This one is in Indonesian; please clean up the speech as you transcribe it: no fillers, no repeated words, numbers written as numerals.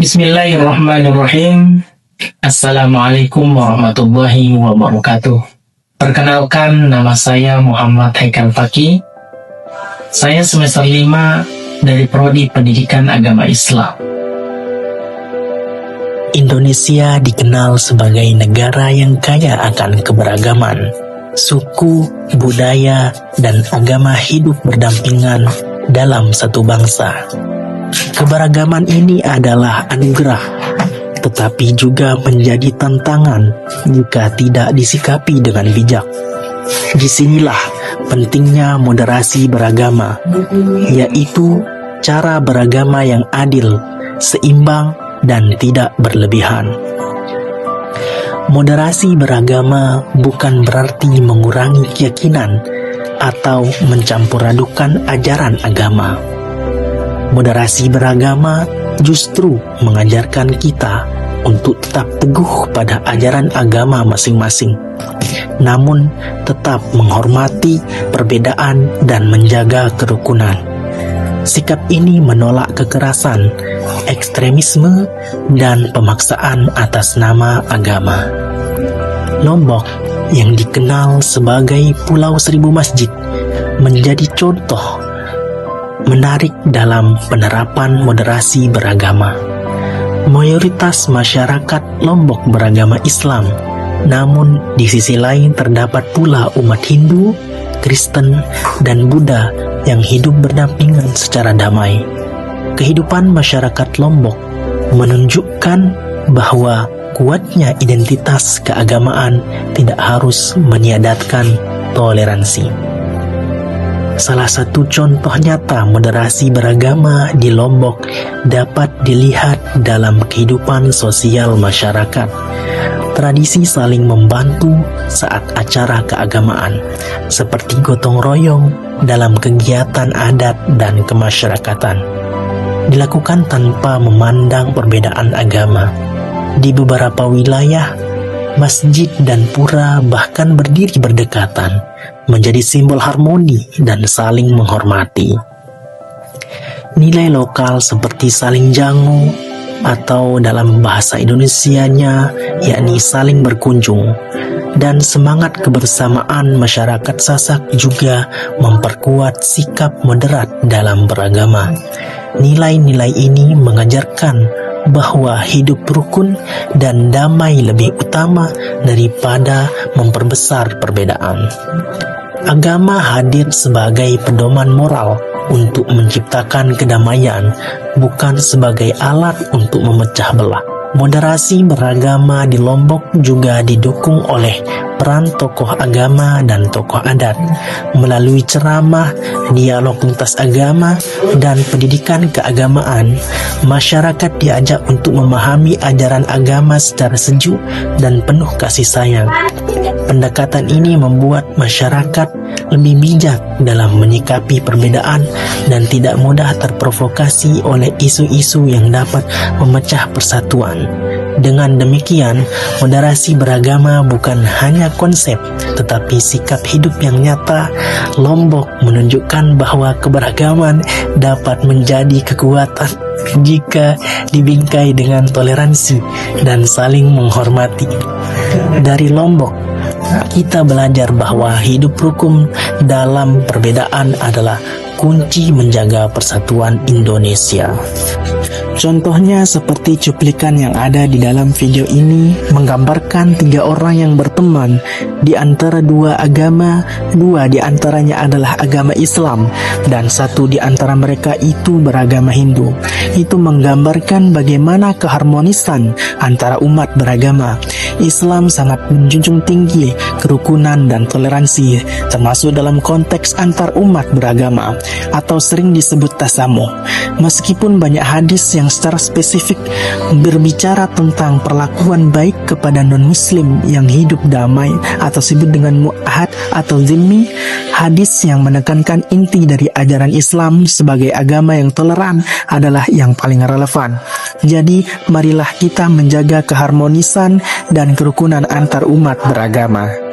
Bismillahirrahmanirrahim. Assalamualaikum warahmatullahi wabarakatuh. Perkenalkan, nama saya Muhammad Haikal Faki. Saya semester 5 dari Prodi Pendidikan Agama Islam. Indonesia dikenal sebagai negara yang kaya akan keberagaman. Suku, budaya, dan agama hidup berdampingan dalam satu bangsa. Keberagaman ini adalah anugerah, tetapi juga menjadi tantangan jika tidak disikapi dengan bijak. Disinilah pentingnya moderasi beragama, yaitu cara beragama yang adil, seimbang, dan tidak berlebihan. Moderasi beragama bukan berarti mengurangi keyakinan atau mencampur adukan ajaran agama. Moderasi beragama justru mengajarkan kita untuk tetap teguh pada ajaran agama masing-masing, namun tetap menghormati perbedaan dan menjaga kerukunan. Sikap ini menolak kekerasan, ekstremisme, dan pemaksaan atas nama agama. Lombok yang dikenal sebagai Pulau Seribu Masjid menjadi contoh menarik dalam penerapan moderasi beragama. Mayoritas masyarakat Lombok beragama Islam, namun di sisi lain terdapat pula umat Hindu, Kristen, dan Buddha yang hidup berdampingan secara damai. Kehidupan masyarakat Lombok menunjukkan bahwa kuatnya identitas keagamaan tidak harus meniadakan toleransi. Salah satu contoh nyata moderasi beragama di Lombok dapat dilihat dalam kehidupan sosial masyarakat. Tradisi saling membantu saat acara keagamaan, seperti gotong royong dalam kegiatan adat dan kemasyarakatan, dilakukan tanpa memandang perbedaan agama. Di beberapa wilayah, masjid dan pura bahkan berdiri berdekatan, menjadi simbol harmoni dan saling menghormati. Nilai lokal seperti saling jangu atau dalam bahasa Indonesianya yakni saling berkunjung, dan semangat kebersamaan masyarakat Sasak juga memperkuat sikap moderat dalam beragama. Nilai-nilai ini mengajarkan bahwa hidup rukun dan damai lebih utama daripada memperbesar perbedaan. Agama hadir sebagai pedoman moral untuk menciptakan kedamaian, bukan sebagai alat untuk memecah belah. Moderasi beragama di Lombok juga didukung oleh peran tokoh agama dan tokoh adat. Melalui ceramah, dialog lintas agama, dan pendidikan keagamaan, masyarakat diajak untuk memahami ajaran agama secara sejuk dan penuh kasih sayang. Pendekatan ini membuat masyarakat lebih bijak dalam menyikapi perbedaan dan tidak mudah terprovokasi oleh isu-isu yang dapat memecah persatuan. Dengan demikian, moderasi beragama bukan hanya konsep, tetapi sikap hidup yang nyata. Lombok menunjukkan bahwa keberagaman dapat menjadi kekuatan jika dibingkai dengan toleransi dan saling menghormati. Dari Lombok, kita belajar bahwa hidup rukun dalam perbedaan adalah kunci menjaga persatuan Indonesia. Contohnya seperti cuplikan yang ada di dalam video ini menggambarkan 3 orang yang berteman di antara 2 agama, 2 di antaranya adalah agama Islam dan 1 di antara mereka itu beragama Hindu. Itu menggambarkan bagaimana keharmonisan antara umat beragama. Islam sangat menjunjung tinggi kerukunan dan toleransi, termasuk dalam konteks antar umat beragama atau sering disebut tasamuh. Meskipun banyak hadis yang secara spesifik berbicara tentang perlakuan baik kepada non-muslim yang hidup damai atau disebut dengan mu'ahad atau zimmi, hadis yang menekankan inti dari ajaran Islam sebagai agama yang toleran adalah yang paling relevan. Jadi, marilah kita menjaga keharmonisan dan kerukunan antar umat beragama.